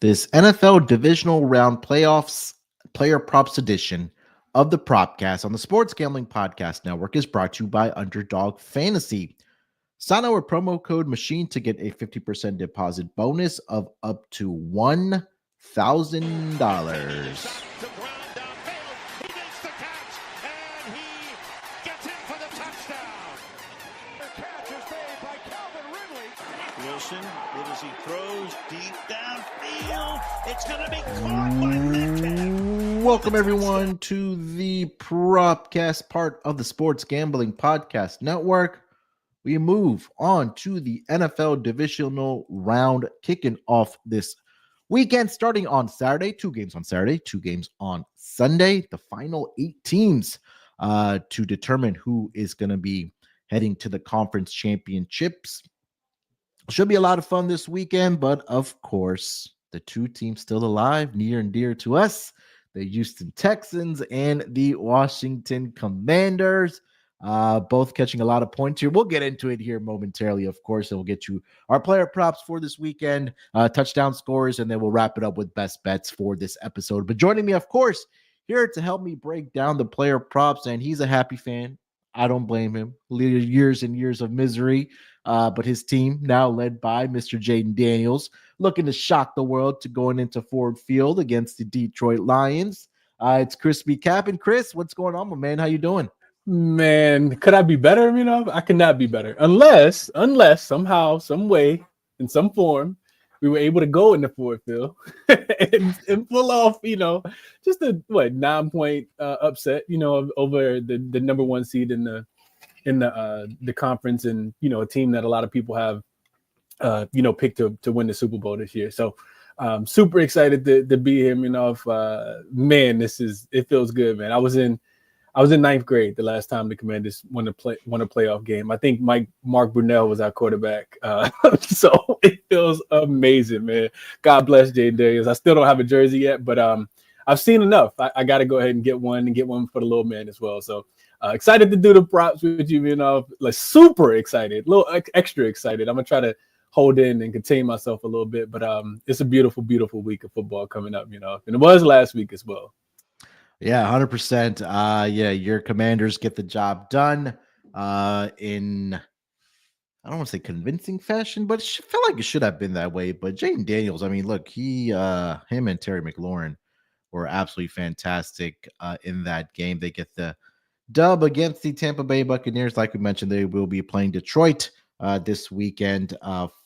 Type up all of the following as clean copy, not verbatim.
This NFL Divisional Round Playoffs Player Props edition of the Propcast on the Sports Gambling Podcast Network is brought to you by Underdog Fantasy. Sign our promo code MACHINE to get a 50% deposit bonus of up to $1,000. It is he throws deep downfield. It's going to be caught by Metcalf. Welcome everyone to the Propcast, part of the Sports Gambling Podcast Network. We move on to the NFL Divisional Round, kicking off this weekend, starting on Saturday. 2 games on Saturday, 2 games on Sunday. The final 8 teams to determine who is going to be heading to the conference championships. Should be a lot of fun this weekend, but of course, the 2 teams still alive, near and dear to us, the Houston Texans and the Washington Commanders, both catching a lot of points here. We'll get into it here momentarily, of course, and we'll get you our player props for this weekend, touchdown scores, and then we'll wrap it up with best bets for this episode. But joining me, of course, here to help me break down the player props, and he's a happy fan. I don't blame him. Years and years of misery. But his team, now led by Mr. Jaden Daniels, looking to shock the world to going into Ford Field against the Detroit Lions. It's ChrisBeCappinn. Chris, what's going on, my man? How you doing? Man, could I be better? You know, I cannot be better unless somehow, some way, in some form, we were able to go into Ford Field and pull off, just a 9-point upset, over the number 1 seed in the conference, and a team that a lot of people have picked to win the Super Bowl this year. So super excited to be here. Man, it feels good, man. I was in 9th grade the last time the Commanders won a playoff game. I think Mark Brunell was our quarterback. So it feels amazing, man. God bless Jaden Daniels. I still don't have a jersey yet, but I've seen enough. I got to go ahead and get one for the little man as well. So excited to do the props with you, like super excited, a little extra excited. I'm gonna try to hold in and contain myself a little bit, but it's a beautiful, beautiful week of football coming up, and it was last week as well. Yeah, 100%. Your Commanders get the job done in, I don't want to say convincing fashion, but it felt like it should have been that way. But Jaden Daniels, I mean, look, him and Terry McLaurin were absolutely fantastic in that game. They get the dub against the Tampa Bay Buccaneers. Like we mentioned, they will be playing Detroit this weekend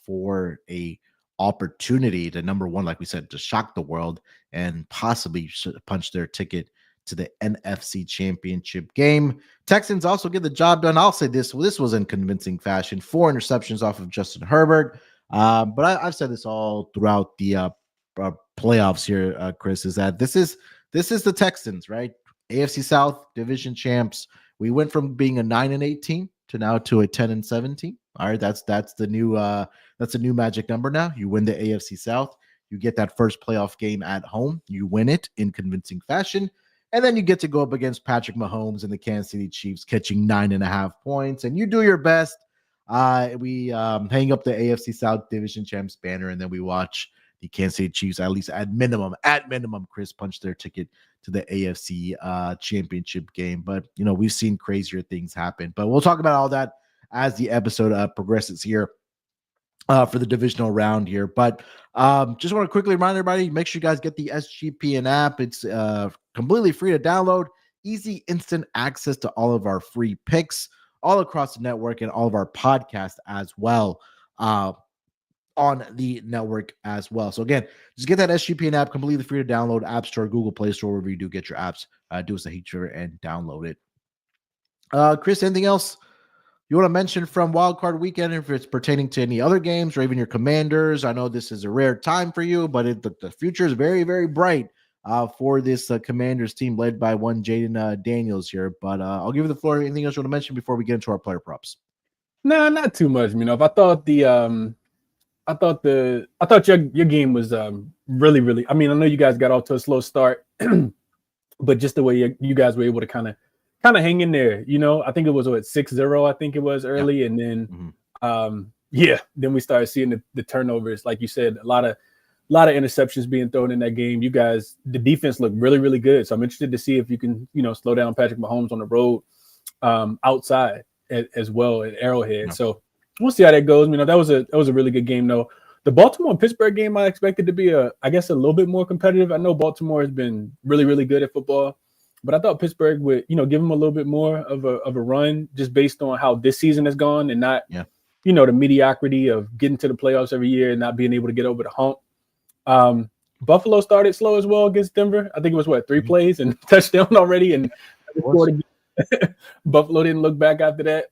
for a opportunity to, number 1, like we said, to shock the world and possibly punch their ticket to the NFC Championship game. Texans also get the job done. I'll say this was in convincing fashion. 4 interceptions off of Justin Herbert. But I've said this all throughout the playoffs here, Chris, is that this is the Texans, right? AFC South division champs. We went from being a 9-8 team to now to a 10-7 team. All right, that's the new magic number now. You win the AFC South, you get that first playoff game at home, you win it in convincing fashion, and then you get to go up against Patrick Mahomes and the Kansas City Chiefs, catching 9.5 points, and you do your best. We hang up the AFC South division champs banner, and then we watch the Kansas City Chiefs, at least at minimum, Chris, punch their ticket to the AFC championship game. But, we've seen crazier things happen. But we'll talk about all that as the episode progresses here for the divisional round here. But just want to quickly remind everybody, make sure you guys get the SGPN app. It's completely free to download. Easy, instant access to all of our free picks all across the network and all of our podcasts as well. On the network as well. So again, just get that SGPN app completely free to download. App Store, Google Play Store, wherever you do get your apps. Do us a favor and download it. Chris, anything else you want to mention from Wild Card Weekend, if it's pertaining to any other games or even your Commanders? I know this is a rare time for you, but the future is very, very bright for this Commanders team led by one Jaden Daniels here. But I'll give you the floor. Anything else you want to mention before we get into our player props? No, not too much. I thought your game was really, really. I mean, I know you guys got off to a slow start, but just the way you guys were able to kind of hang in there. I think it was 6-0. I think it was early, and then then we started seeing the turnovers. Like you said, a lot of lot of interceptions being thrown in that game. You guys, the defense looked really, really good. So I'm interested to see if you can, slow down Patrick Mahomes on the road outside as well at Arrowhead. Yeah. So we'll see how that goes. That was a really good game though. The Baltimore and Pittsburgh game I expected to be a little bit more competitive. I know Baltimore has been really, really good at football, but I thought Pittsburgh would, give them a little bit more of a run just based on how this season has gone and not, the mediocrity of getting to the playoffs every year and not being able to get over the hump. Buffalo started slow as well against Denver. I think it was 3 plays and touchdown already, and Buffalo didn't look back after that.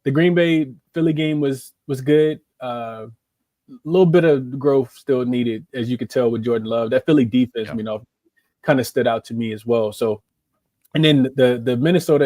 The Green Bay Philly game was good. A little bit of growth still needed, as you could tell with Jordan Love. That Philly defense, kind of stood out to me as well. So, and then the Minnesota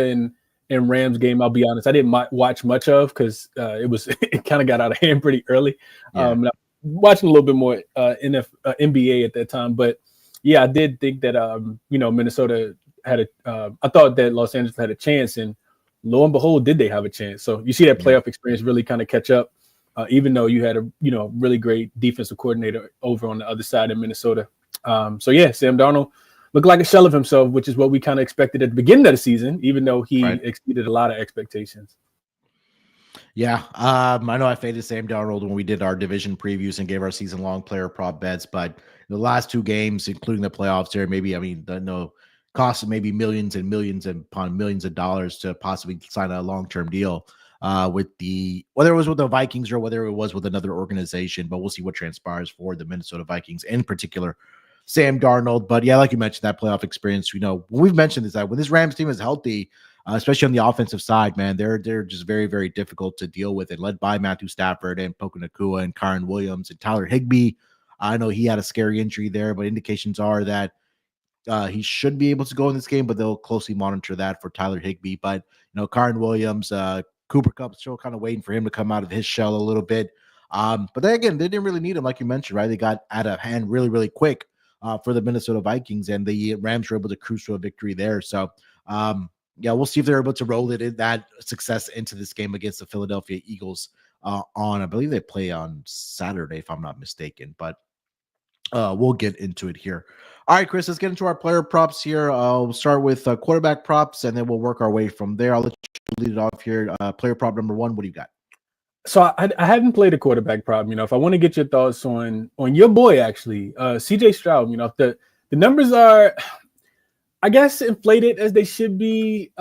and Rams game, I'll be honest, I didn't watch much of because it kind of got out of hand pretty early. And I watching a little bit more NBA at that time, but I did think that Minnesota had I thought that Los Angeles had a chance, and lo and behold, did they have a chance? So you see that playoff experience really kind of catch up, even though you had a really great defensive coordinator over on the other side in Minnesota. Sam Darnold looked like a shell of himself, which is what we kind of expected at the beginning of the season, even though he exceeded a lot of expectations. Yeah, I know I faded Sam Darnold when we did our division previews and gave our season-long player prop bets, but the last 2 games, including the playoffs there, cost maybe millions and millions upon millions of dollars to possibly sign a long-term deal whether it was with the Vikings or whether it was with another organization, but we'll see what transpires for the Minnesota Vikings, in particular, Sam Darnold. But like you mentioned, that playoff experience, we've mentioned is that when this Rams team is healthy, especially on the offensive side, man, they're just very, very difficult to deal with, and led by Matthew Stafford and Puka Nacua and Kyren Williams and Tyler Higbee. I know he had a scary injury there, but indications are that he should be able to go in this game, but they'll closely monitor that for Tyler Higbee. But, Kyren Williams, Cooper Kupp, still kind of waiting for him to come out of his shell a little bit. But then again, they didn't really need him, like you mentioned, right? They got out of hand really, really quick for the Minnesota Vikings, and the Rams were able to cruise to a victory there. So, we'll see if they're able to roll that success into this game against the Philadelphia Eagles I believe they play on Saturday, if I'm not mistaken, but we'll get into it here. All right, Chris, let's get into our player props here. We'll start with quarterback props, and then we'll work our way from there. I'll let you lead it off here. Player prop number 1, what do you got? So I haven't played a quarterback prop. If I want to get your thoughts on your boy, actually, CJ Stroud, the numbers are, I guess, inflated as they should be,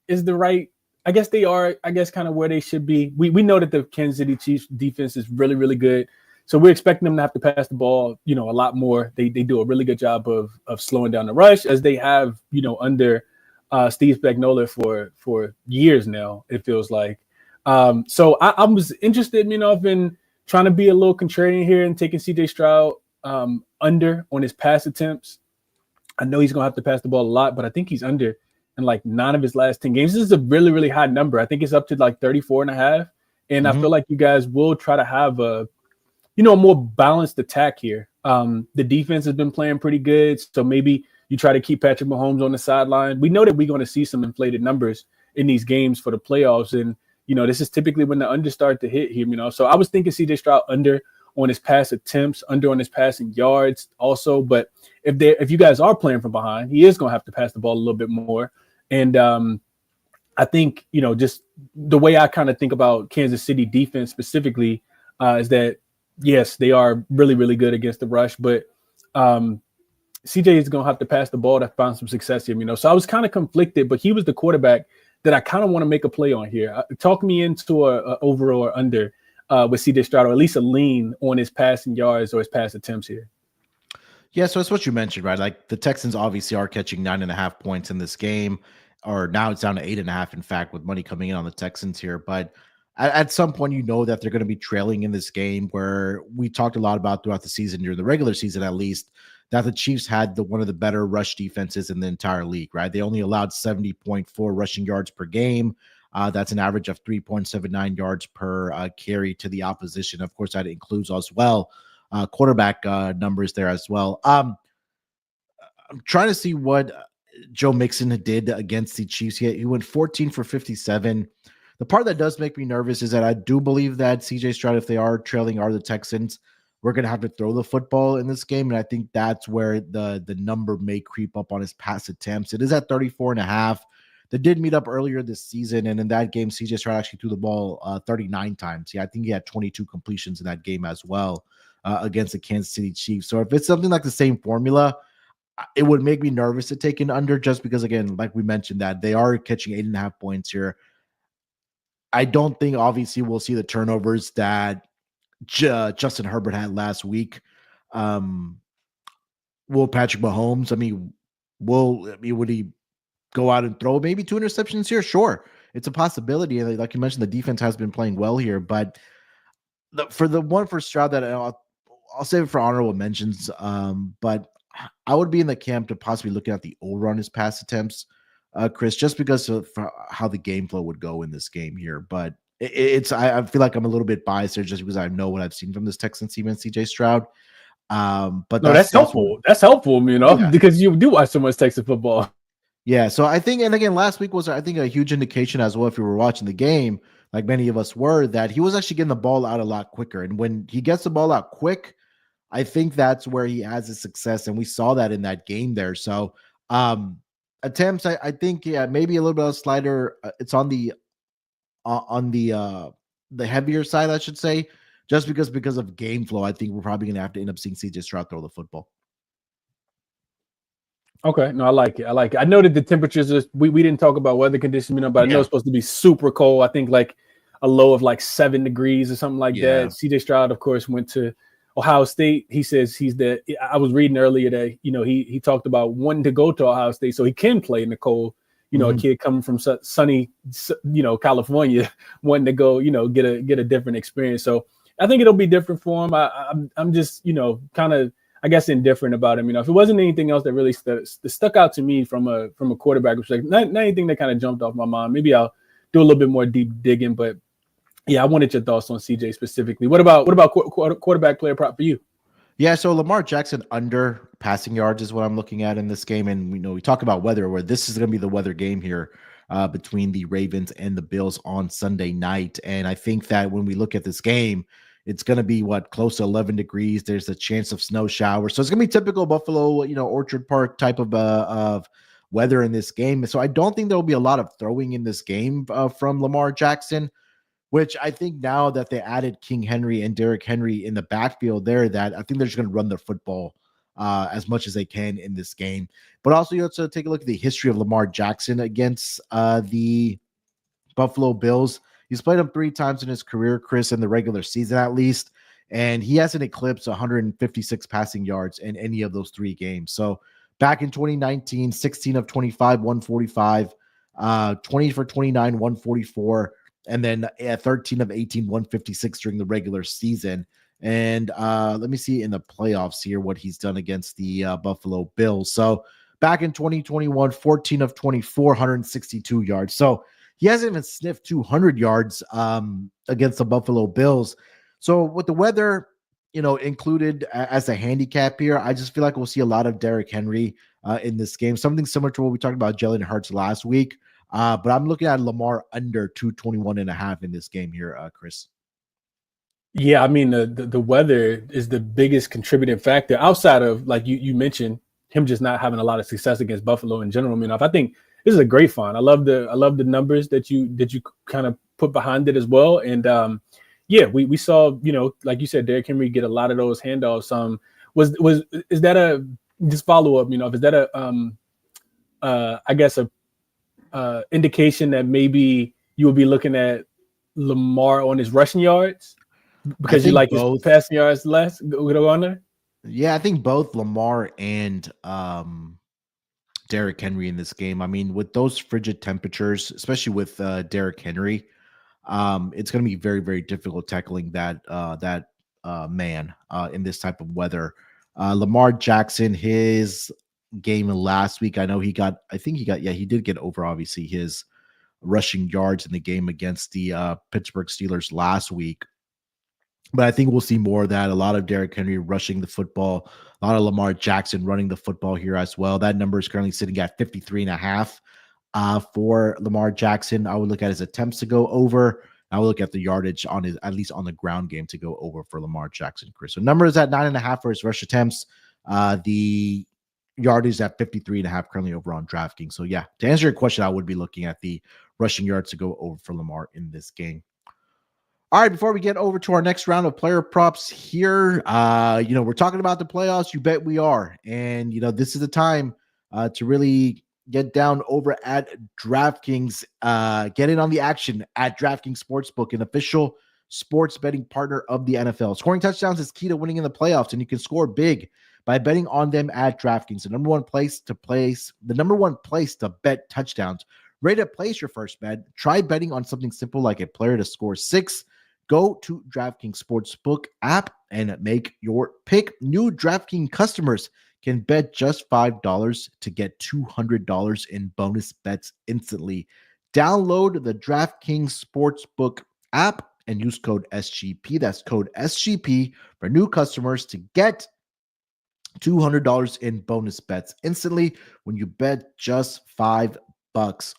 is the right, I guess they are, kind of where they should be. We know that the Kansas City Chiefs defense is really, really good. So we're expecting them to have to pass the ball, a lot more. They do a really good job of slowing down the rush, as they have, under Steve Spagnuolo for years now, it feels like. So I was interested, in trying to be a little contrarian here and taking CJ Stroud under on his pass attempts. I know he's going to have to pass the ball a lot, but I think he's under in like 9 of his last 10 games. This is a really, really high number. I think it's up to like 34.5. And I feel like you guys will try to have a more balanced attack here. The defense has been playing pretty good. So maybe you try to keep Patrick Mahomes on the sideline. We know that we're going to see some inflated numbers in these games for the playoffs. And, this is typically when the under start to hit here, So I was thinking CJ Stroud under on his pass attempts, under on his passing yards also. But if you guys are playing from behind, he is going to have to pass the ball a little bit more. And I think, just the way I kind of think about Kansas City defense specifically is that, yes, they are really, really good against the rush, but CJ is going to have to pass the ball to find some success here, So I was kind of conflicted, but he was the quarterback that I kind of want to make a play on here. Talk me into a over or under with CJ Stroud, or at least a lean on his passing yards or his pass attempts here. Yeah, so it's what you mentioned, right? Like the Texans obviously are catching 9.5 points in this game, or now it's down to 8.5, in fact, with money coming in on the Texans here. But at some point, that they're going to be trailing in this game, where we talked a lot about throughout the season, during the regular season at least, that the Chiefs had one of the better rush defenses in the entire league, right? They only allowed 70.4 rushing yards per game. That's an average of 3.79 yards per carry to the opposition. Of course, that includes as well quarterback numbers there as well. I'm trying to see what Joe Mixon did against the Chiefs. He went 14 for 57. The part that does make me nervous is that I do believe that CJ Stroud, if they are trailing, are the Texans, we're going to have to throw the football in this game. And I think that's where the number may creep up on his pass attempts. It is at 34.5. They did meet up earlier this season, and in that game, CJ Stroud actually threw the ball 39 times. Yeah, I think he had 22 completions in that game as well against the Kansas City Chiefs. So if it's something like the same formula, it would make me nervous to take an under just because, again, like we mentioned, that they are catching 8.5 points here. I don't think, obviously, we'll see the turnovers that Justin Herbert had last week. Will Patrick Mahomes, would he go out and throw maybe 2 interceptions here? Sure. It's a possibility. And like you mentioned, the defense has been playing well here, but for the one for Stroud that I'll save it for honorable mentions. But I would be in the camp to possibly looking at the over on his pass attempts, Chris, just because of how the game flow would go in this game here. But I feel like I'm a little bit biased there just because I know what I've seen from this Texans team and CJ Stroud. But no, that's helpful. That's helpful, because you do watch so much Texas football. Yeah, so I think, and again, last week was, I think, a huge indication as well, if you were watching the game, like many of us were, that he was actually getting the ball out a lot quicker. And when he gets the ball out quick, I think that's where he has his success, and we saw that in that game there. So attempts, I think, yeah, maybe a little bit of a slider. It's on the heavier side, I should say, just because of game flow. I think we're probably going to have to end up seeing CJ Stroud throw the football. Okay, no, I like it. I know that the temperatures we didn't talk about weather conditions, but I know it's supposed to be super cold. I think like a low of like 7 degrees or something like that. CJ Stroud, of course, went to Ohio State. He says I was reading earlier that, he talked about wanting to go to Ohio State so he can play in the cold. A kid coming from sunny, California, wanting to go, get a different experience. So I think it'll be different for him. I'm just, kind of, I guess, indifferent about him. If it wasn't anything else that really stuck out to me from a quarterback perspective, not anything that kind of jumped off my mind. Maybe I'll do a little bit more deep digging, but yeah, I wanted your thoughts on CJ specifically. What about quarterback player prop for you? Yeah, so Lamar Jackson under passing yards is what I'm looking at in this game. And we talk about weather, where this is going to be the weather game here between the Ravens and the Bills on Sunday night. And I think that when we look at this game, it's going to be close to 11 degrees. There's a chance of snow showers. So it's going to be typical Buffalo, Orchard Park type of weather in this game. So I don't think there'll be a lot of throwing in this game from Lamar Jackson, which I think now that they added King Henry and Derrick Henry in the backfield there, that I think they're just going to run the football as much as they can in this game. But also, you have to take a look at the history of Lamar Jackson against the Buffalo Bills. He's played them 3 times in his career, Chris, in the regular season at least, and he hasn't eclipsed 156 passing yards in any of those 3 games. So back in 2019, 16 of 25, 145, 20 for 29, 144, and then 13 of 18, 156 during the regular season. And let me see in the playoffs here what he's done against the Buffalo Bills. So back in 2021, 14 of 24, 162 yards. So he hasn't even sniffed 200 yards against the Buffalo Bills. So with the weather, included as a handicap here, I just feel like we'll see a lot of Derrick Henry in this game. Something similar to what we talked about Jalen Hurts last week. But I'm looking at Lamar under 221.5 in this game here, Chris. Yeah, I mean, the weather is the biggest contributing factor outside of, like you mentioned, him just not having a lot of success against Buffalo in general. I think this is a great find. I love the numbers that you kind of put behind it as well. And we saw, like you said, Derrick Henry get a lot of those handoffs. Is that a just follow up? Is that I guess a indication that maybe you will be looking at Lamar on his rushing yards because you like his passing yards less? Go on there. Yeah, I think both Lamar and Derrick Henry in this game. With those frigid temperatures, especially with Derrick Henry, it's going to be very, very difficult tackling that man in this type of weather. Lamar Jackson, his game last week, he did get over, obviously, his rushing yards in the game against the Pittsburgh Steelers last week. But I think we'll see more of that. A lot of Derrick Henry rushing the football, a lot of Lamar Jackson running the football here as well. That number is currently sitting at 53.5 for Lamar Jackson. I would look at his attempts to go over I will look at the yardage on his, at least on the ground game, to go over for Lamar Jackson, Chris. So number is at 9.5 for his rush attempts. The yardage at 53.5 currently over on DraftKings. So yeah, to answer your question, I would be looking at the rushing yards to go over for Lamar in this game. All right, before we get over to our next round of player props here, we're talking about the playoffs. You bet we are. And, this is the time to really get down over at DraftKings. Get in on the action at DraftKings Sportsbook, an official sports betting partner of the NFL. Scoring touchdowns is key to winning in the playoffs, and you can score big by betting on them at DraftKings, the number one place to bet touchdowns. Ready to place your first bet? Try betting on something simple like a player to score 6. Go to DraftKings Sportsbook app and make your pick. New DraftKings customers can bet just $5 to get $200 in bonus bets instantly. Download the DraftKings Sportsbook app and use code SGP. That's code SGP for new customers to get $200 in bonus bets instantly when you bet just $5.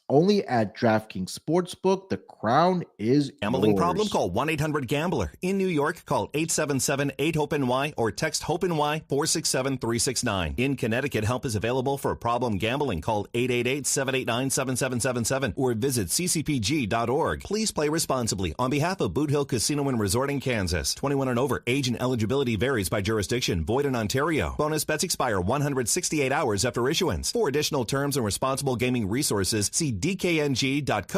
Only at DraftKings Sportsbook. The crown is Gambling yours. problem? Call 1-800-GAMBLER. In New York, call 877-8-HOPENY or text HOPENY 467-369. In Connecticut, help is available for problem gambling. Call 888-789-7777 or visit ccpg.org. Please play responsibly. On behalf of Boot Hill Casino and Resort in Kansas, 21 and over, age and eligibility varies by jurisdiction. Void in Ontario. Bonus bets expire 168 hours after issuance. For additional terms and responsible gaming resources, see dkng.co/audio.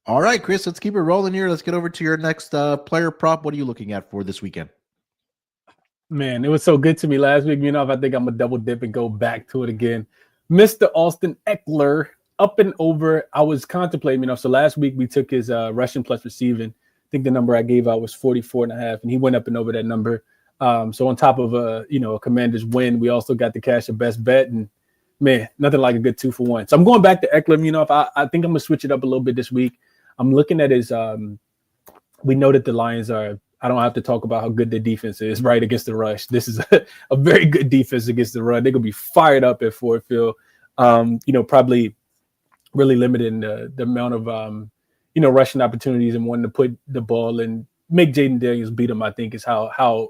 All right, Chris, let's keep it rolling here. Let's get over to your next player prop. What are you looking at for this weekend? Man, it was so good to me last week. I think I'm going to double dip and go back to it again. Mr. Austin Eckler, up and over. I was contemplating, so last week we took his rushing plus receiving. I think the number I gave out was 44.5, and he went up and over that number. So on top of a Commanders win, we also got the cash of best bet, and man, nothing like a good 2-for-1. So I'm going back to Eckler. I think I'm going to switch it up a little bit this week. I'm looking at his we know that the Lions are, I don't have to talk about how good their defense is, right, against the rush. This is a very good defense against the run. They're going to be fired up at Ford Field. Probably really limiting the amount of, rushing opportunities and wanting to put the ball and make Jaden Daniels beat him, I think, is how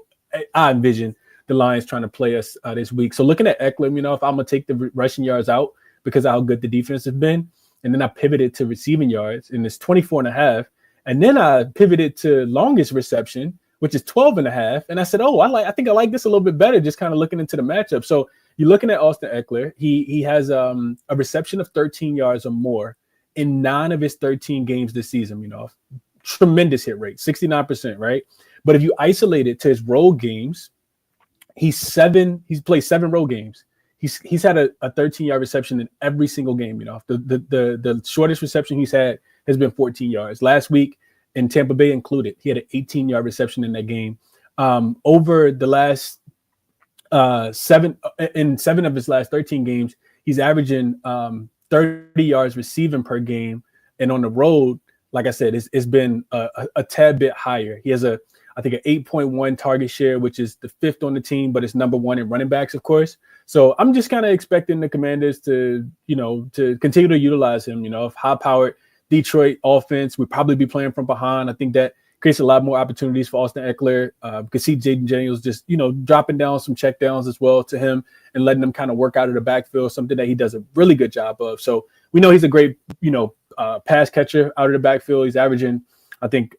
I envision the Lions trying to play us this week. So looking at Eckler, if I'm going to take the rushing yards out because of how good the defense has been, and then I pivoted to receiving yards, and it's 24.5. And then I pivoted to longest reception, which is 12.5. And I said, I think I like this a little bit better, just kind of looking into the matchup. So you're looking at Austin Eckler. He has a reception of 13 yards or more in 9 of his 13 games this season. Tremendous hit rate, 69%, right? But if you isolate it to his road games, he's played 7 road games. He's had a 13-yard reception in every single game. The shortest reception he's had has been 14 yards. Last week in Tampa Bay included, he had an 18-yard reception in that game. Over the last 7 of his last 13 games, he's averaging 30 yards receiving per game. And on the road, like I said, it's been a tad bit higher. He has an 8.1 target share, which is the 5th on the team, but it's number 1 in running backs, of course. So I'm just kind of expecting the Commanders to continue to utilize him. High-powered Detroit offense, we'd probably be playing from behind. I think that creates a lot more opportunities for Austin Eckler. You can see Jaden Daniels just, dropping down some check downs as well to him and letting him kind of work out of the backfield, something that he does a really good job of. So we know he's a great, pass catcher out of the backfield. He's averaging, I think,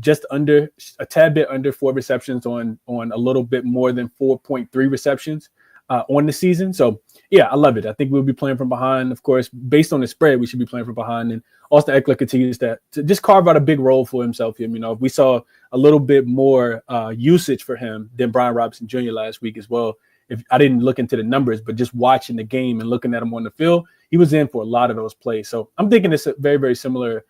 just under a tad bit under 4 receptions on a little bit more than 4.3 receptions on the season. So yeah, I love it. I think we'll be playing from behind. Of course, based on the spread, we should be playing from behind. And Austin Eckler continues to just carve out a big role for himself here. If we saw a little bit more usage for him than Brian Robinson Jr. last week as well. If I didn't look into the numbers, but just watching the game and looking at him on the field, he was in for a lot of those plays. So I'm thinking it's a very, very similar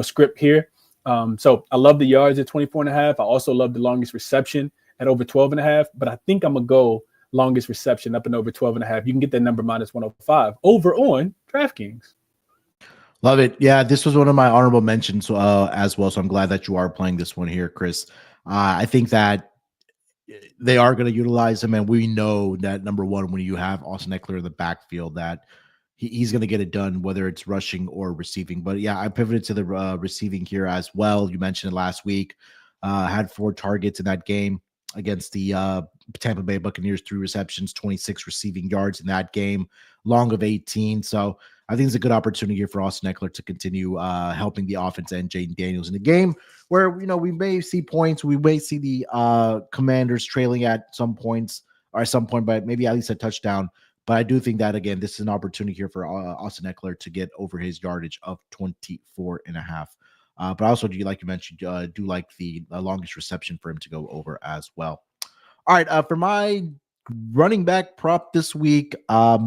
script here. So I love the yards at 24.5. I also love the longest reception at over 12.5, but I think I'm going to go longest reception up and over 12.5. You can get that number -105 over on DraftKings. Love it. Yeah, this was one of my honorable mentions as well. So I'm glad that you are playing this one here, Chris. I think that they are going to utilize him, and we know that number one, when you have Austin Eckler in the backfield, that he's going to get it done, whether it's rushing or receiving. But yeah, I pivoted to the receiving here as well. You mentioned it last week. Had 4 targets in that game against the Tampa Bay Buccaneers, 3 receptions, 26 receiving yards in that game, long of 18. So I think it's a good opportunity here for Austin Eckler to continue helping the offense and Jaden Daniels in the game where, we may see points. We may see the Commanders trailing at some points or at some point, but maybe at least a touchdown. But I do think that, again, this is an opportunity here for Austin Eckler to get over his yardage of 24.5. But also, like you mentioned, do like the longest reception for him to go over as well. All right, for my running back prop this week, I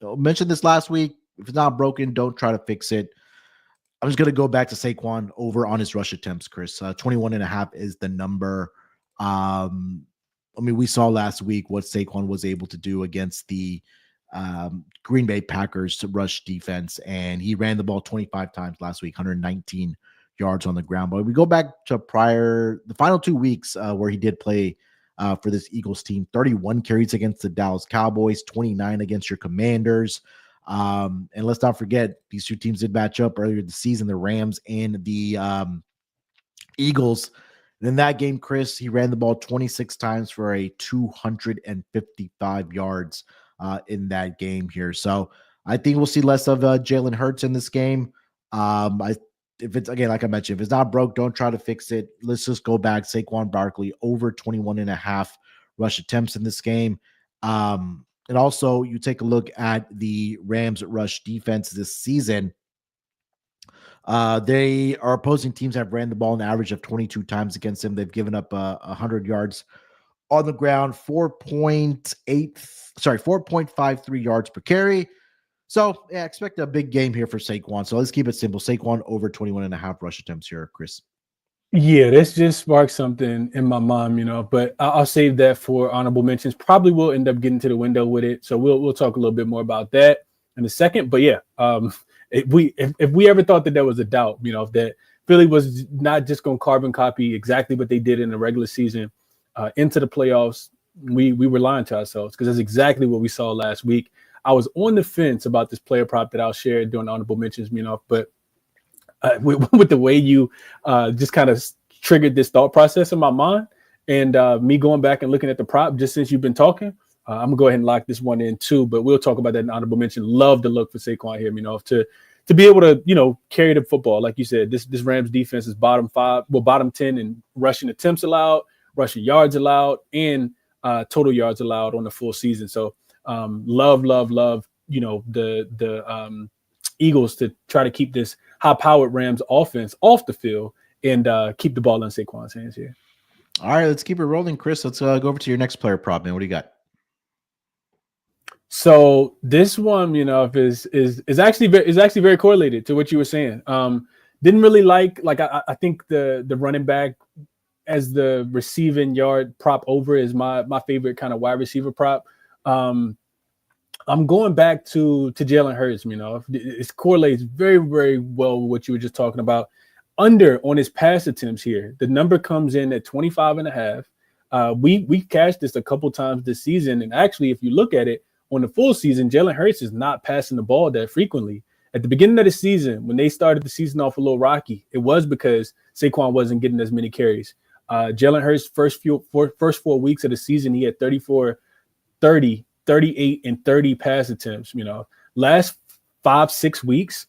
mentioned this last week. If it's not broken, don't try to fix it. I'm just going to go back to Saquon over on his rush attempts, Chris. 21.5 is the number. We saw last week what Saquon was able to do against the Green Bay Packers rush defense, and he ran the ball 25 times last week, 119 yards on the ground. But we go back to the final 2 weeks where he did play for this Eagles team, 31 carries against the Dallas Cowboys, 29 against your Commanders. And let's not forget, these 2 teams did match up earlier this season, the Rams and the Eagles. And in that game, Chris, he ran the ball 26 times for a 255 yards in that game here. So I think we'll see less of Jalen Hurts in this game. If it's, again, like I mentioned, if it's not broke, don't try to fix it. Let's just go back. Saquon Barkley over 21.5 rush attempts in this game. And also, you take a look at the Rams rush defense this season. They are opposing teams have ran the ball an average of 22 times against them. They've given up 100 yards on the ground, 4.53 yards per carry. So yeah, expect a big game here for Saquon. So let's keep it simple. Saquon over 21.5 rush attempts here, Chris. Yeah, this just sparked something in my mind, but I'll save that for honorable mentions. Probably will end up getting to the window with it. So we'll talk a little bit more about that in a second. But yeah, if we ever thought that there was a doubt, that Philly was not just going to carbon copy exactly what they did in the regular season into the playoffs, we were lying to ourselves, because that's exactly what we saw last week. I was on the fence about this player prop that I'll share during honorable mentions, but with the way you just kind of triggered this thought process in my mind, and me going back and looking at the prop just since you've been talking, I'm gonna go ahead and lock this one in too. But we'll talk about that in honorable mention. Love the look for Saquon here, to be able to carry the football, like you said. This Rams defense is bottom 10 in rushing attempts allowed, rushing yards allowed, and total yards allowed on the full season. So love the Eagles to try to keep this high-powered Rams offense off the field and keep the ball in Saquon's hands here. All right, let's keep it rolling, Chris. Let's go over to your next player prop, man. What do you got? So this one, is actually very correlated to what you were saying. Didn't really like I think the running back as the receiving yard prop over is my favorite kind of wide receiver prop. I'm going back to Jalen Hurts. It correlates very, very well with what you were just talking about. Under on his pass attempts here, the number comes in at 25.5. We cashed this a couple times this season, and actually, if you look at it on the full season, Jalen Hurts is not passing the ball that frequently. At the beginning of the season, when they started the season off a little rocky, it was because Saquon wasn't getting as many carries. Jalen Hurts' first 4 weeks of the season, he had 34, 30, 38, and 30 pass attempts. Last 5-6 weeks,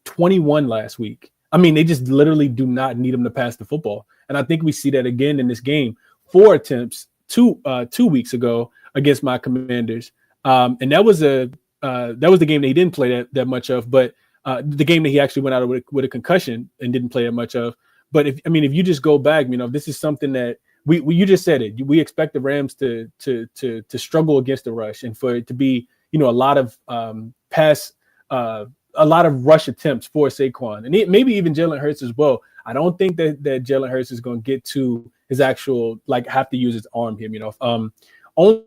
21 last week. They just literally do not need him to pass the football. And I think we see that again in this game. 4 attempts 2 weeks ago against my Commanders. And that was the game that he didn't play that much of, but the game that he actually went out with a concussion and didn't play that much of. But if you just go back, this is something that you just said it. We expect the Rams to struggle against the rush, and for it to be, a lot of a lot of rush attempts for Saquon, and maybe even Jalen Hurts as well. I don't think that Jalen Hurts is going to get to his actual, have to use his arm here, only,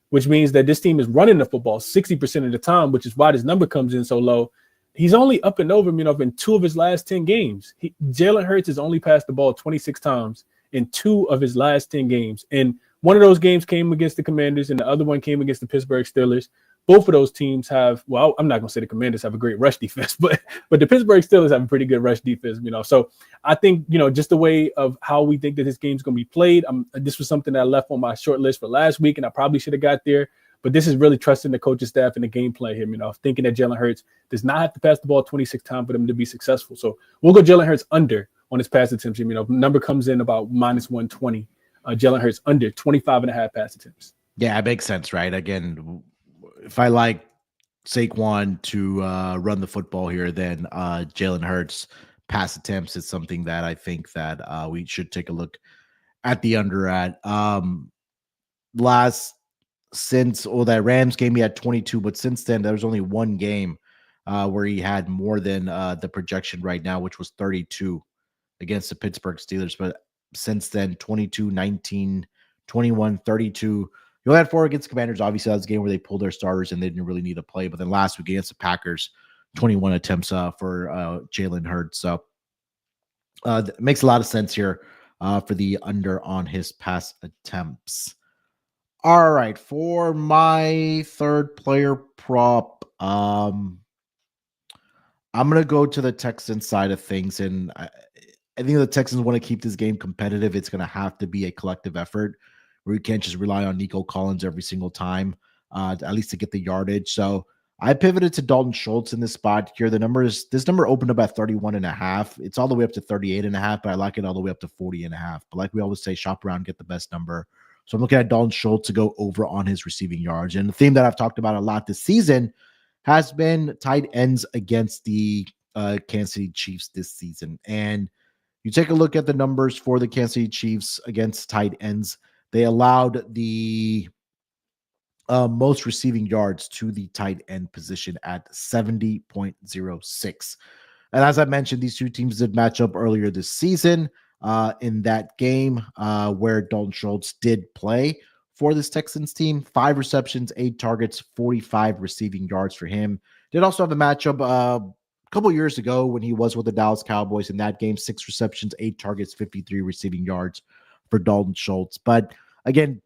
which means that this team is running the football 60% of the time, which is why this number comes in so low. He's only up and over, in 2 of his last 10 games. Jalen Hurts has only passed the ball 26 times in 2 of his last 10 games. And one of those games came against the Commanders, and the other one came against the Pittsburgh Steelers. both of those teams have, well, I'm not going to say the Commanders have a great rush defense, but the Pittsburgh Steelers have a pretty good rush defense, So I think, just the way of how we think that this game's going to be played, this was something that I left on my short list for last week, and I probably should have got there. But this is really trusting the coaching staff and the game plan here, thinking that Jalen Hurts does not have to pass the ball 26 times for them to be successful. So we'll go Jalen Hurts under on his pass attempts. Number comes in about minus 120. Jalen Hurts under 25.5 pass attempts. Yeah, it makes sense, right? Again, if I like Saquon to run the football here, then Jalen Hurts pass attempts is something that I think that we should take a look at the under at. That Rams game, he had 22, but since then there was only one game where he had more than the projection right now, which was 32 against the Pittsburgh Steelers. But since then, 22, 19, 21, 32. You only had 4 against the Commanders. Obviously, that was a game where they pulled their starters and they didn't really need to play. But then last week against the Packers, 21 attempts for Jalen Hurts. So it makes a lot of sense here for the under on his pass attempts. All right, for my third player prop, I'm going to go to the Texans side of things. And I think the Texans want to keep this game competitive. It's going to have to be a collective effort where you can't just rely on Nico Collins every single time, at least to get the yardage. So I pivoted to Dalton Schultz in this spot here. This number opened up at 31.5. It's all the way up to 38.5, but I like it all the way up to 40.5. But like we always say, shop around, get the best number. So I'm looking at Dalton Schultz to go over on his receiving yards. And the theme that I've talked about a lot this season has been tight ends against the Kansas City Chiefs this season. And you take a look at the numbers for the Kansas City Chiefs against tight ends. They allowed the most receiving yards to the tight end position at 70.06. And as I mentioned, these two teams did match up earlier this season. In that game where Dalton Schultz did play for this Texans team. 5 receptions, 8 targets, 45 receiving yards for him. Did also have a matchup a couple years ago when he was with the Dallas Cowboys. In that game, 6 receptions, 8 targets, 53 receiving yards for Dalton Schultz. But again,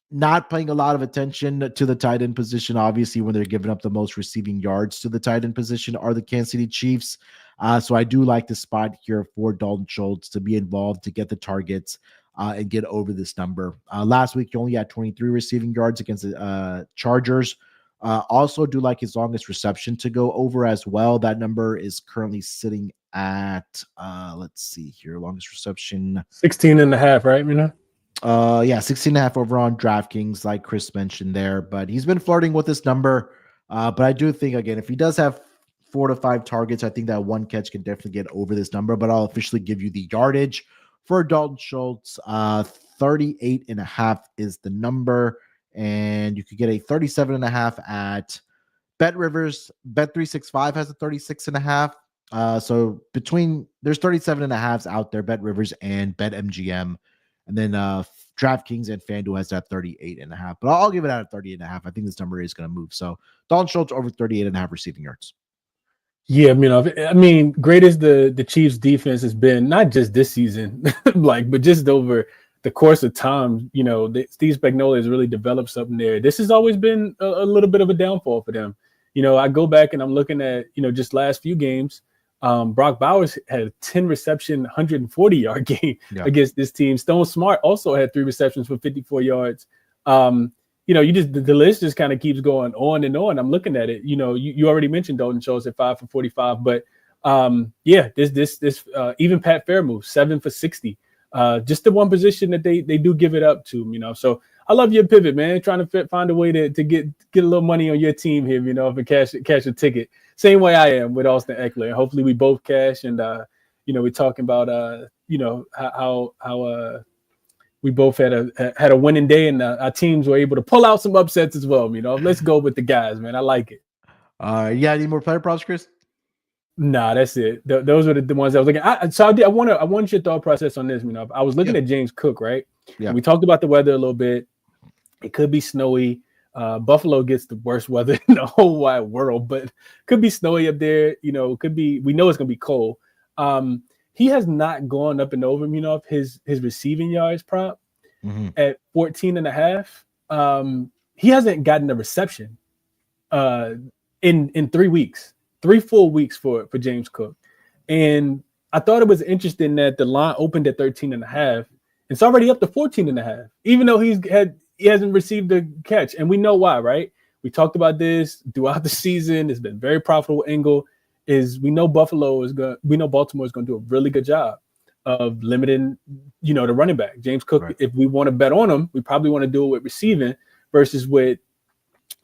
not paying a lot of attention to the tight end position. Obviously, when they're giving up the most receiving yards to the tight end position are the Kansas City Chiefs. So I do like the spot here for Dalton Schultz to be involved, to get the targets and get over this number. Last week, he only had 23 receiving yards against the Chargers. Also do like his longest reception to go over as well. That number is currently sitting at, let's see here, longest reception. 16.5, right? Yeah, 16.5 over on DraftKings, like Chris mentioned there. But he's been flirting with this number. But I do think, again, if he does have 4 to 5 targets, I think that one catch can definitely get over this number. But I'll officially give you the yardage for Dalton Schultz. 38.5 is the number. And you could get a 37.5 at Bet Rivers. Bet365 has a 36.5. So there's 37.5s out there, Bet Rivers and Bet MGM. And then DraftKings and FanDuel has that 38.5. But I'll give it out at 38.5. I think this number is going to move. So Dalton Schultz over 38.5 receiving yards. Yeah, I mean, great as the Chiefs defense has been, not just this season, but just over the course of time, Steve Spagnuolo has really developed something there. This has always been a little bit of a downfall for them. I go back and I'm looking at, just last few games. Brock Bowers had a 10 reception, 140-yard game against this team. Stone Smart also had 3 receptions for 54 yards. The list just kind of keeps going on and on. I'm looking at it. You already mentioned Dalton Schultz at 5 for 45, but this even Pat Fairmouth 7 for 60. Just the one position that they do give it up to. So I love your pivot, man. Trying to find a way to get a little money on your team here, and cash a ticket. Same way I am with Austin Eckler. Hopefully we both cash, and we're talking about how we both had a winning day, and our teams were able to pull out some upsets as well. Let's go with the guys, man. I like it. You got any more player props, Chris? Nah, that's it. Those were the ones I was looking at. I want your thought process on this. I was looking at James Cook, right? Yeah. We talked about the weather a little bit. It could be snowy. Buffalo gets the worst weather in the whole wide world, but could be snowy up there. Could be. We know it's gonna be cold. He has not gone up and over, his receiving yards prop at 14.5. He hasn't gotten a reception in 3 weeks, 3 full weeks for James Cook. And I thought it was interesting that the line opened at 13.5. It's already up to 14.5, even though he hasn't received a catch. And we know why, right? We talked about this throughout the season. It's been very profitable angle. We know Baltimore is going to do a really good job of limiting, the running back. James Cook, right. If we want to bet on him, we probably want to do it with receiving versus with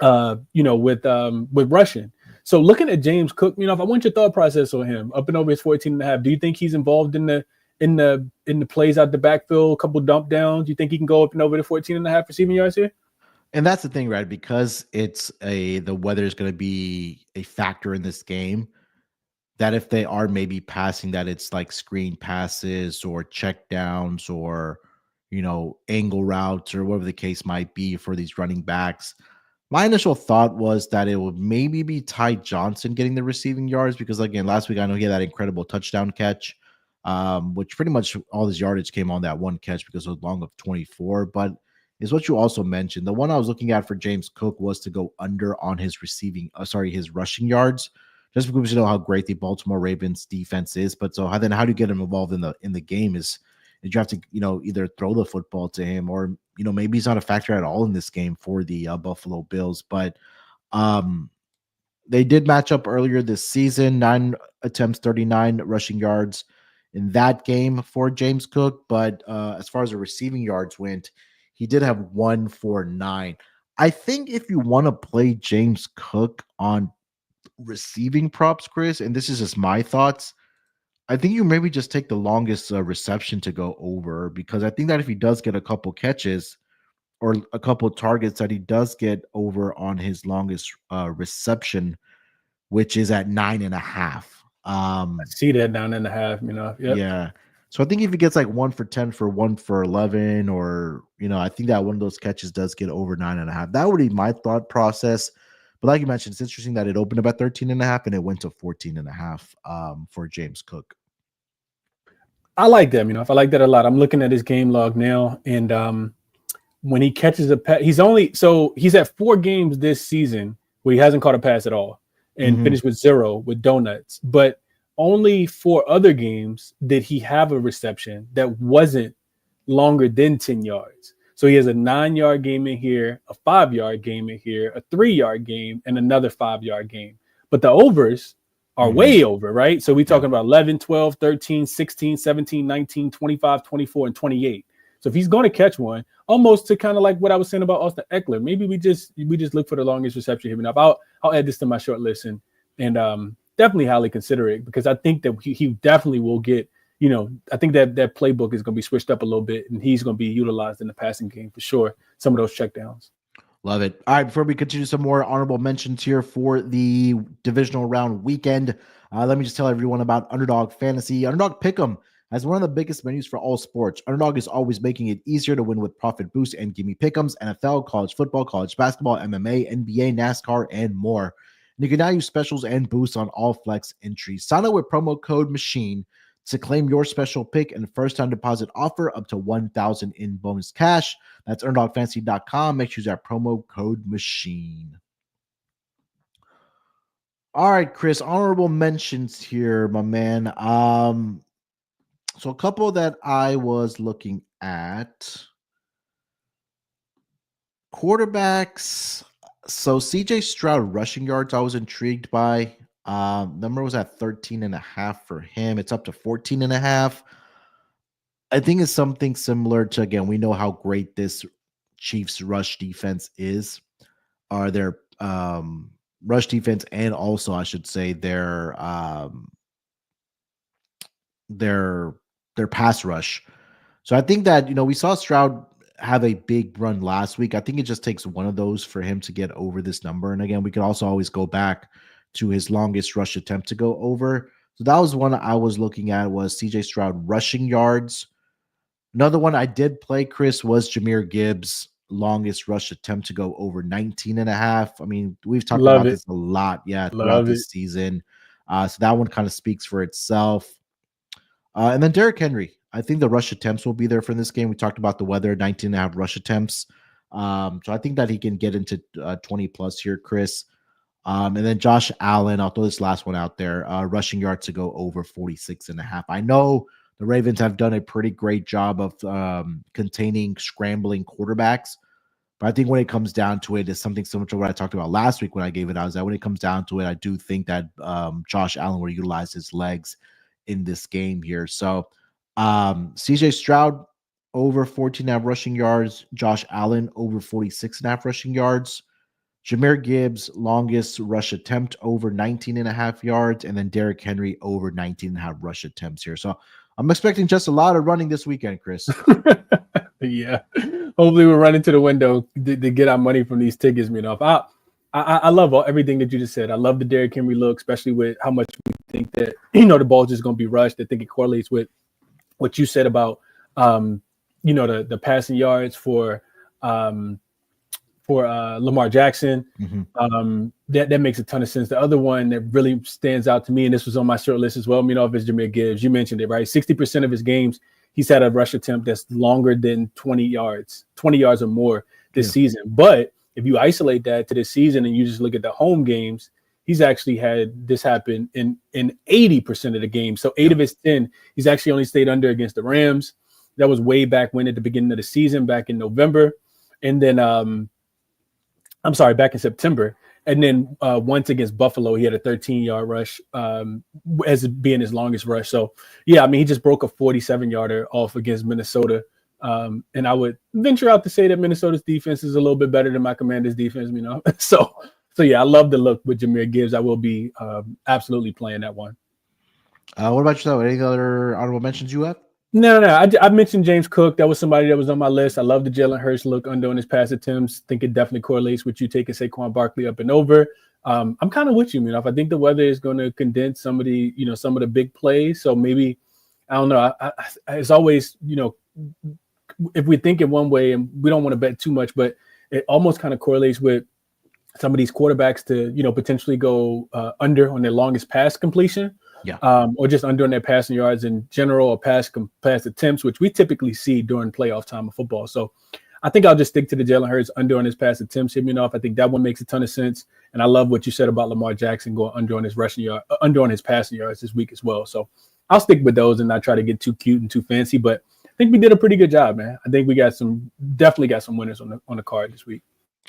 rushing. So looking at James Cook, if I want your thought process on him, up and over his 14.5, do you think he's involved in the plays out the backfield, a couple dump downs? Do you think he can go up and over the 14.5 receiving yards here? And that's the thing, right? Because the weather is going to be a factor in this game, that if they are maybe passing, that it's like screen passes or check downs or, angle routes or whatever the case might be for these running backs. My initial thought was that it would maybe be Ty Johnson getting the receiving yards because, again, last week I know he had that incredible touchdown catch, which pretty much all his yardage came on that one catch because it was long of 24. But is what you also mentioned. The one I was looking at for James Cook was to go under on his his rushing yards, just because you know how great the Baltimore Ravens defense is. But so how do you get him involved in the game is you have to, either throw the football to him or, maybe he's not a factor at all in this game for the Buffalo Bills. But they did match up earlier this season, 9 attempts, 39 rushing yards in that game for James Cook. But as far as the receiving yards went, he did have 1 for 9. I think if you want to play James Cook on receiving props, Chris, and this is just my thoughts, I think you maybe just take the longest reception to go over, because I think that if he does get a couple catches or a couple targets, that he does get over on his longest reception, which is at 9.5. I see that 9.5, Yep. Yeah. So I think if he gets like 1 for 10 for 1 for 11, or, I think that one of those catches does get over 9.5. That would be my thought process. But like you mentioned, it's interesting that it opened about 13.5 and it went to 14.5 for James Cook. I like that, I like that a lot. I'm looking at his game log now, and when he catches a pass, he's at 4 games this season where he hasn't caught a pass at all and finished with 0 with donuts. But only 4 other games did he have a reception that wasn't longer than 10 yards. So he has a 9-yard game in here, a 5-yard game in here, a 3-yard game, and another 5-yard game. But the overs are way over, right? So we're talking about 11, 12, 13, 16, 17, 19, 25, 24, and 28. So if he's going to catch one, almost to kind of like what I was saying about Austin Eckler, maybe we just look for the longest reception here. I'll add this to my short list and definitely highly consider it, because I think that he definitely will get, I think that playbook is going to be switched up a little bit, and he's going to be utilized in the passing game for sure. Some of those checkdowns. Love it. All right, before we continue, some more honorable mentions here for the divisional round weekend. Let me just tell everyone about Underdog Fantasy. Underdog Pick'em has one of the biggest menus for all sports. Underdog is always making it easier to win with profit boosts and gimme pick'ems, NFL, college football, college basketball, MMA, NBA, NASCAR, and more. And you can now use specials and boosts on all flex entries. Sign up with promo code MACHINE to claim your special pick and first-time deposit offer up to $1,000 in bonus cash. That's underdogfantasy.com. Make sure you use that promo code MACHINE. All right, Chris, honorable mentions here, my man. So a couple that I was looking at. Quarterbacks. So CJ Stroud rushing yards I was intrigued by. Number was at 13.5 for him. It's up to 14.5. I think it's something similar to, again, we know how great this Chiefs rush defense is. Are their rush defense, and also I should say their pass rush. So I think that, we saw Stroud have a big run last week. I think it just takes one of those for him to get over this number. And again, we could also always go back to his longest rush attempt to go over. So that was one I was looking at, was CJ Stroud rushing yards. Another one I did play, Chris, was Jahmyr Gibbs' longest rush attempt to go over 19.5. I mean, we've talked about this a lot, throughout this season. So that one kind of speaks for itself. And then Derrick Henry. I think the rush attempts will be there for this game. We talked about the weather, 19.5 rush attempts. So I think that he can get into 20 plus here, Chris. And then Josh Allen, I'll throw this last one out there. Rushing yards to go over 46.5. I know the Ravens have done a pretty great job of containing scrambling quarterbacks. But I think when it comes down to it, it's something similar to what I talked about last week when I gave it out. Is that when it comes down to it, I do think that Josh Allen will utilize his legs in this game here. So CJ Stroud over 14.5 rushing yards. Josh Allen over 46.5 rushing yards. Jahmyr Gibbs, longest rush attempt over 19.5 yards. And then Derrick Henry over 19.5 rush attempts here. So I'm expecting just a lot of running this weekend, Chris. Yeah. Hopefully we'll run into the window to get our money from these tickets, I love everything that you just said. I love the Derrick Henry look, especially with how much we think that, the ball's just going to be rushed. I think it correlates with what you said about, the passing yards for Lamar Jackson. Mm-hmm. That makes a ton of sense. The other one that really stands out to me, and this was on my short list as well, is Jahmyr Gibbs. You mentioned it, right? 60% of his games, he's had a rush attempt that's longer than 20 yards or more this season. But if you isolate that to this season and you just look at the home games, he's actually had this happen in 80% of the games. So 8 of his 10, he's actually only stayed under against the Rams. That was way back when at the beginning of the season, back in November. And then, back in September. And then once against Buffalo, he had a 13-yard rush as being his longest rush. So, he just broke a 47-yarder off against Minnesota. And I would venture out to say that Minnesota's defense is a little bit better than my Commanders' defense, So, I love the look with Jahmyr Gibbs. I will be absolutely playing that one. What about yourself? Any other honorable mentions you have? No. I mentioned James Cook. That was somebody that was on my list. I love the Jalen Hurts look under on his pass attempts. Think it definitely correlates with you taking Saquon Barkley up and over. I'm kind of with you, I think the weather is going to condense some of the big plays. So maybe, I don't know. It's always, if we think in one way and we don't want to bet too much, but it almost kind of correlates with some of these quarterbacks to, potentially go under on their longest pass completion. Yeah. Or just under on their passing yards in general, or pass attempts, which we typically see during playoff time of football. So I think I'll just stick to the Jalen Hurts under on his pass attempts. I think that one makes a ton of sense. And I love what you said about Lamar Jackson going under on his under on his passing yards this week as well. So I'll stick with those and not try to get too cute and too fancy. But I think we did a pretty good job, man. I think we definitely got some winners on the card this week.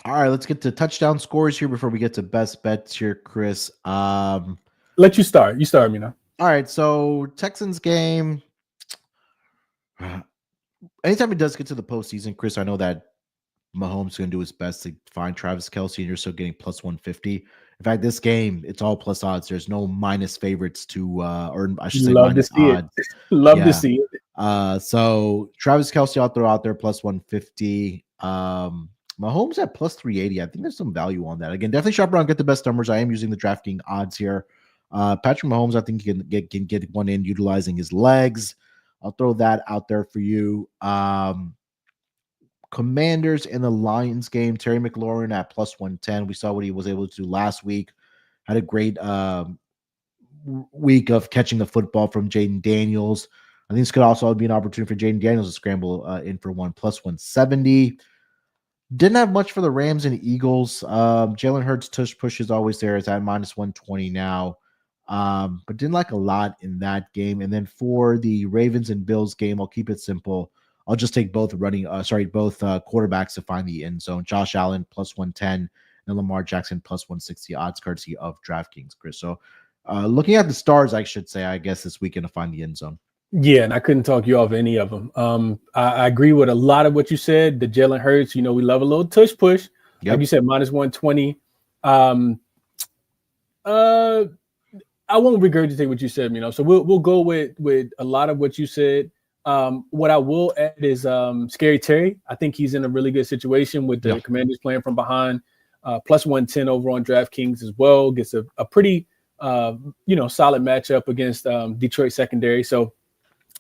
All right, let's get to touchdown scores here before we get to best bets here, Chris. Let you start. You start, All right, so Texans game. Anytime it does get to the postseason, Chris, I know that Mahomes is going to do his best to find Travis Kelce, and you're still getting plus 150. In fact, this game, it's all plus odds. There's no minus favorites or I should say minus odds. Love to see it. So Travis Kelce, I'll throw out there plus 150. Mahomes at plus 380. I think there's some value on that. Again, definitely shop around, get the best numbers. I am using the DraftKings odds here. Patrick Mahomes, I think he can get one in utilizing his legs. I'll throw that out there for you. Commanders in the Lions game, Terry McLaurin at plus 110. We saw what he was able to do last week. Had a great week of catching the football from Jaden Daniels. I think this could also be an opportunity for Jaden Daniels to scramble in for one, plus 170. Didn't have much for the Rams and Eagles. Jalen Hurts tush push is always there. It's at minus 120 now. But didn't like a lot in that game. And then for the Ravens and Bills game, I'll keep it simple. I'll just take both quarterbacks to find the end zone. Josh Allen plus 110 and Lamar Jackson plus 160 odds courtesy of DraftKings, Chris. So looking at the stars, I should say, I guess this weekend to find the end zone. Yeah, and I couldn't talk you off any of them. I agree with a lot of what you said. The Jalen Hurts, we love a little tush push. Yep. Like you said, minus 120. I won't regurgitate what you said, So we'll go with a lot of what you said. What I will add is Scary Terry. I think he's in a really good situation with the Commanders playing from behind. Plus 110 over on DraftKings as well. Gets a pretty solid matchup against Detroit secondary. So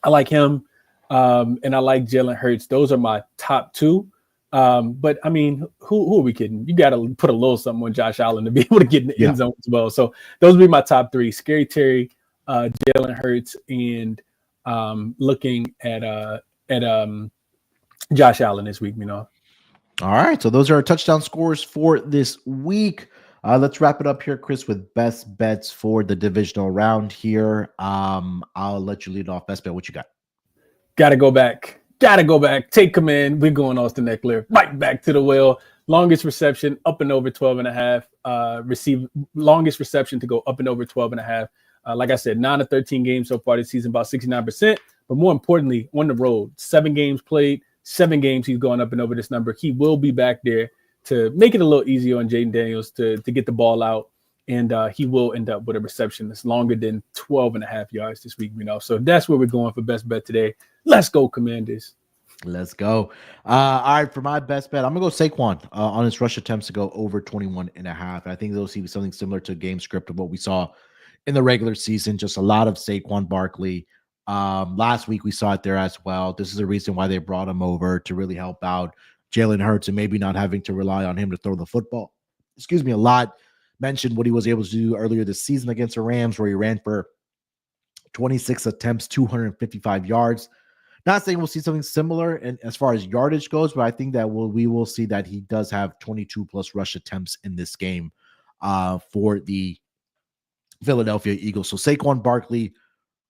I like him, and I like Jalen Hurts. Those are my top two. But I mean, who are we kidding? You got to put a little something on Josh Allen to be able to get in the end zone as well. So those would be my top three: Scary Terry, Jalen Hurts, and looking at Josh Allen this week. All right, so those are our touchdown scores for this week. Let's wrap it up here, Chris, with best bets for the divisional round here. I'll let you lead off. Best bet. What you got? Gotta go back. Take command. We're going Austin Eckler right back to the well. Longest reception up and over 12.5. Longest reception to go up and over 12.5. Like I said, 9 of 13 games so far this season, about 69%. But more importantly, on the road, 7 games played, 7 games he's going up and over this number. He will be back there to make it a little easier on Jaden Daniels to get the ball out. And he will end up with a reception that's longer than 12.5 yards this week, So that's where we're going for best bet today. Let's go, Commanders. Let's go. All right, for my best bet, I'm going to go Saquon on his rush attempts to go over 21.5. I think they'll see something similar to a game script of what we saw in the regular season, just a lot of Saquon Barkley. Last week we saw it there as well. This is the reason why they brought him over, to really help out Jalen Hurts and maybe not having to rely on him to throw the football. A lot. Mentioned what he was able to do earlier this season against the Rams, where he ran for 26 attempts, 255 yards. Not saying we'll see something similar as far as yardage goes, but I think that we will see that he does have 22 plus rush attempts in this game for the Philadelphia Eagles. So Saquon Barkley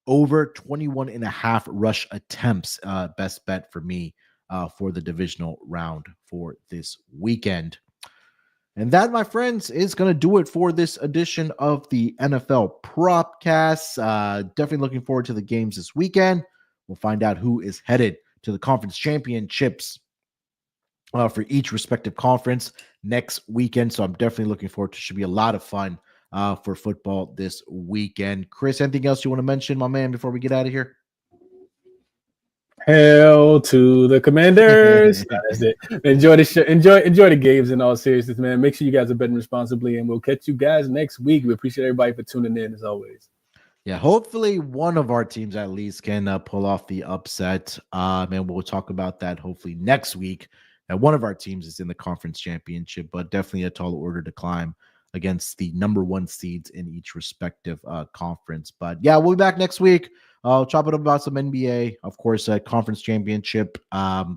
over 21.5 rush attempts, best bet for me for the divisional round for this weekend. And that, my friends, is going to do it for this edition of the NFL Propcast. Definitely looking forward to the games this weekend. We'll find out who is headed to the conference championships for each respective conference next weekend. So I'm definitely looking forward to it. Should be a lot of fun for football this weekend. Chris, anything else you want to mention, my man, before we get out of here? Hail to the Commanders. That's it. Enjoy the show. Enjoy the games in all seriousness, man. Make sure you guys are betting responsibly, and we'll catch you guys next week. We appreciate everybody for tuning in as always. Yeah, hopefully one of our teams at least can pull off the upset. And we'll talk about that hopefully next week. And one of our teams is in the conference championship, but definitely a tall order to climb against the number 1 seeds in each respective conference. But yeah, we'll be back next week. I'll chop it up about some NBA, of course, conference championship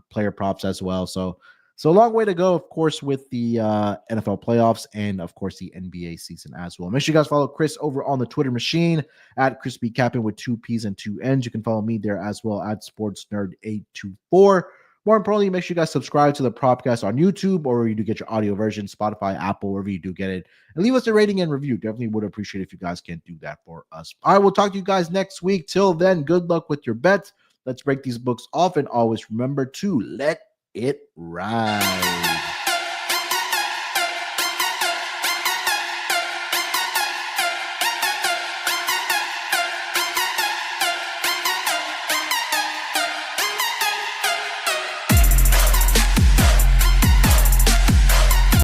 player props as well. So a long way to go, of course, with the NFL playoffs and, of course, the NBA season as well. Make sure you guys follow Chris over on the Twitter machine at ChrisBeCappinn with 2 P's and 2 N's. You can follow me there as well at SportsNerd824. More importantly, make sure you guys subscribe to the Propcast on YouTube, or where you do get your audio version, Spotify, Apple, wherever you do get it. And leave us a rating and review. Definitely would appreciate it if you guys can do that for us. I will talk to you guys next week. Till then, good luck with your bets. Let's break these books off, and always remember to let it ride.